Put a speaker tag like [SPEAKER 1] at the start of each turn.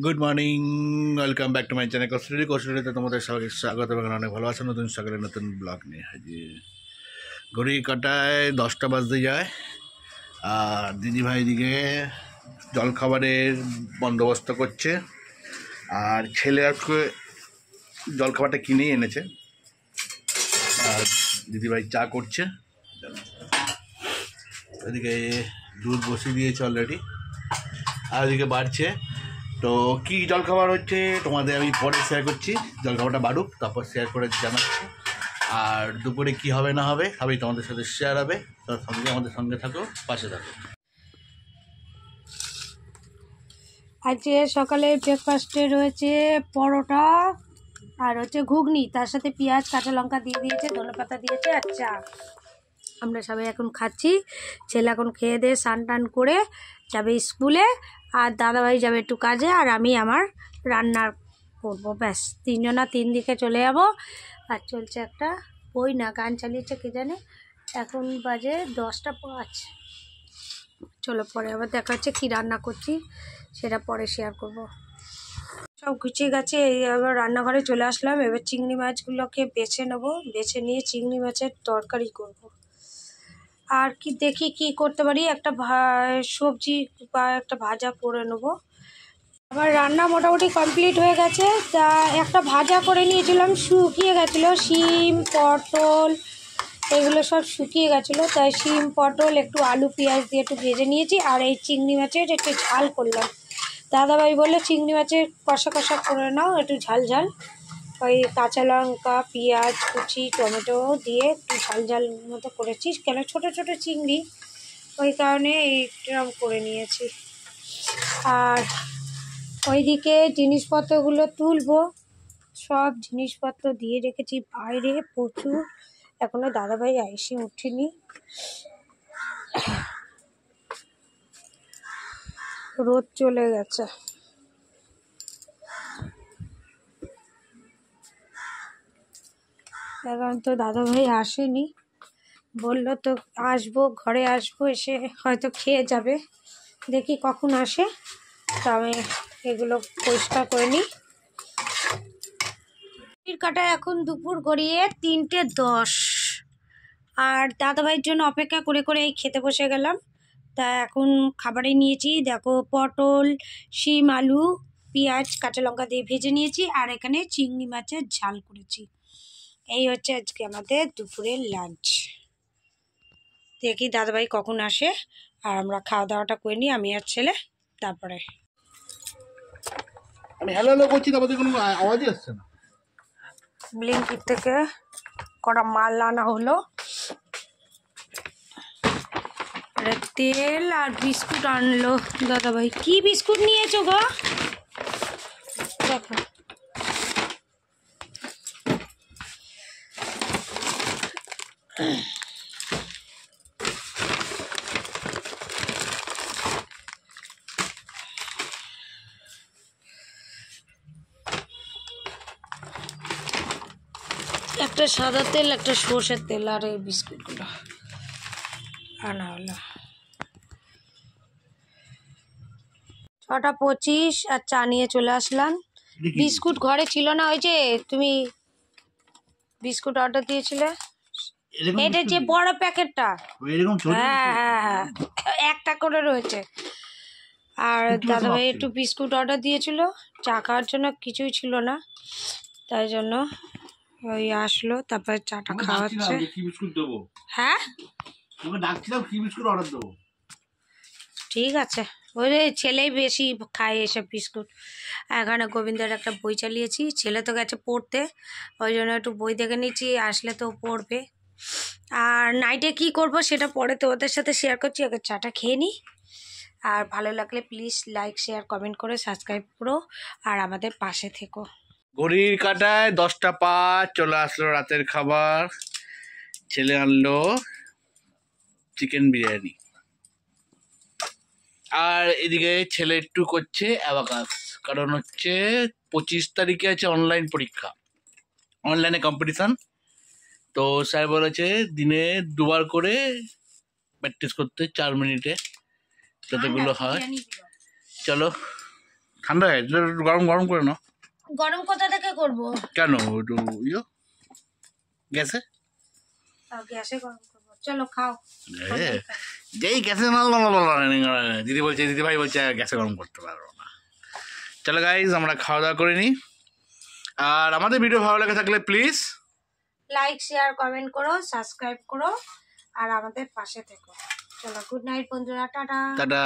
[SPEAKER 1] Good morning, welcome back to my channel কৌশলীতে তোমাদের সবাইকে স্বাগত এবং অনেক ভালোবাসা। নতুন সকালে নতুন ব্লগ নিয়ে হাজির। ঘড়ি কাটায় 10টা বাজতে যায়, আর দিদিভাই দিকে জলখাবারের বন্দোবস্ত করছে, আর ছেলে আজকে জলখাবারটা কিনেই এনেছে, আর দিদিভাই চা করছে। এদিকে দুধ বসিয়ে দিয়েছে অলরেডি, আর এদিকে বাড়ছে। তো কী জলখাবার হচ্ছে তোমাদের আমি পরে শেয়ার করছি, জলখাবারটা বাড়ুক তারপর শেয়ার করে জানাচ্ছি। আর দুপুরে কি হবে না হবে সবই তোমাদের সাথে শেয়ার হবে। তার সঙ্গে আমাদের সঙ্গে থাকো, পাশে থাকো।
[SPEAKER 2] আজকে সকালে ব্রেকফাস্টে রয়েছে পরোটা আর হচ্ছে ঘুগনি, তার সাথে পেঁয়াজ কাঁচা লঙ্কা দিয়ে দিয়েছে, ধনেপাতা দিয়েছে আর চা। আমরা সবাই এখন খাচ্ছি। ছেলে এখন খেয়ে দিয়ে স্নান টান করে যাবে স্কুলে, আর দাদাভাই যাবে একটু কাজে, আর আমি আমার রান্নার করবো। ব্যাস, তিনজনা তিন দিকে চলে যাব। আর চলছে একটা বই না গান চালিয়েছে কে জানে, এখন বাজে 10টা 5। চলো পরে আবার দেখা হচ্ছে, কী রান্না করছি সেটা পরে শেয়ার করব। সব গুছিয়ে গেছে, এই আবার রান্নাঘরে চলে আসলাম। এবার চিংড়ি মাছগুলোকে বেছে নেবো, বেছে নিয়ে চিংড়ি মাছের তরকারি করব। আর কি দেখি কি করতে পারি, একটা সবজি বা একটা ভাজা করে নেবো। আমার রান্না মোটামুটি কমপ্লিট হয়ে গেছে। তা একটা ভাজা করে নিয়েছিলাম, শুকিয়ে গেছিলো, শিম পটল এগুলো সব শুকিয়ে গেছিলো, তাই শিম পটল একটু আলু পেঁয়াজ দিয়ে একটু ভেজে নিয়েছি। আর এই চিংড়ি মাছের একটু ঝাল করলাম। দাদাভাই বললো চিংড়ি মাছের কষা কষা করে নাও, একটু ঝাল ঝাল, ওই কাঁচা লঙ্কা পেঁয়াজ কুচি টমেটো দিয়ে একটু ঝাল ঝাল মতো করেছি, কেন ছোটো ছোটো চিংড়ি, ওই কারণে এইরকম করে নিয়েছি। আর ওইদিকে জিনিসপত্রগুলো তুলবো, সব জিনিসপত্র দিয়ে রেখেছি বাইরে প্রচুর, এখনো দাদাভাই এসে উঠিনি। রোদ চলে গেছে। এখন তো দাদাভাই আসেনি, বললো তো আসবো, ঘরে আসবো, এসে হয়তো খেয়ে যাবে। দেখি কখন আসে, তা আমি এগুলো পরিষ্কার করে নিই। কাটা এখন দুপুর গড়িয়ে 3টে 10, আর দাদাভাইয়ের জন্য অপেক্ষা করে করে এই খেতে বসে গেলাম। তা এখন খাবারে নিয়েছি, দেখো পটল শিম আলু পেঁয়াজ কাঁচা লঙ্কা দিয়ে ভেজে নিয়েছি, আর এখানে চিংড়ি মাছের ঝাল করেছি। এই হচ্ছে আজকে আমাদের দুপুরের লাঞ্চ। দেখি দাদাভাই কখন আসে, আর আমরা খাওয়া দাওয়াটা করে নিই, আমি আর ছেলে। তারপরে
[SPEAKER 1] আমি হ্যালো হ্যালো করছি, তারপরে কোনো আওয়াজই আসছে না।
[SPEAKER 2] ব্লিঙ্কিট থেকে কটা মাল আনা হলো, তেল আর বিস্কুট আনলো দাদাভাই। কি বিস্কুট নিয়েছো গো? দেখো একটা সাদা তেল একটা সর্ষের তেল আর এই বিস্কুটগুলো আনা হলো। 6টা 25 আর চা নিয়ে চলে আসলাম। বিস্কুট ঘরে ছিল না, ওই যে তুমি বিস্কুট অর্ডার দিয়েছিলে, এটা যে বড় প্যাকেটটা, হ্যাঁ হ্যাঁ হ্যাঁ একটা করে রয়েছে। আর দাদাভাই একটু বিস্কুট অর্ডার দিয়েছিল, চা খাওয়ার জন্য কিছুই ছিল না, তাই জন্য ওই আসলো, তারপরে চাটা খাওয়াচ্ছে। হ্যাঁ ঠিক আছে, ওই ছেলেই বেশি খায় এসব বিস্কুট। এখানে গোবিন্দের একটা বই চালিয়েছি, ছেলে তো গেছে পড়তে, ওই জন্য একটু বই দেখে নিচ্ছি, আসলে তো পড়বে। আর নাইটে কি করব সেটা পরে তোমাদের সাথে শেয়ার করছি, আগে চাটা খেয়ে নিই। আর ভালো লাগলে প্লিজ লাইক শেয়ার কমেন্ট করে সাবস্ক্রাইব করো, আর আমাদের পাশে থেকো।
[SPEAKER 1] ঘড়ির কাটায় 10টা 5 চলে আসলো রাতের খাবার। ছেলে আনলো চিকেন বিরিয়ানি, আর এদিকে ছেলে একটু করছে অ্যাবাকাস, কারণ হচ্ছে 25 তারিখে আছে অনলাইন পরীক্ষা, অনলাইনে কম্পিটিশান। তো স্যার বলেছে দিনে 2বার করে প্র্যাকটিস করতে 4 মিনিটে, যতগুলো হয়। চলো ঠান্ডা হয়ে গেছে, একটু গরম গরম করে নাও।
[SPEAKER 2] গরম কোথা থেকে করবো?
[SPEAKER 1] কেন একটু গ্যাসে?
[SPEAKER 2] তাও গ্যাসে গরম করবো, চলো খাও।
[SPEAKER 1] যেই গ্যাসে দিদি বলছে, দিদি ভাই বলছে গ্যাসে গরম করতে পারবো না। চলো গাইজ আমরা খাওয়া দাওয়া করে নিই। আর আমাদের ভিডিও ভালো লাগে থাকলে প্লিজ
[SPEAKER 2] লাইক শেয়ার কমেন্ট করো, সাবস্ক্রাইব করো আর আমাদের পাশে থেকো। চলো গুড নাইট বন্ধুরা, টাটা।
[SPEAKER 1] টাটা।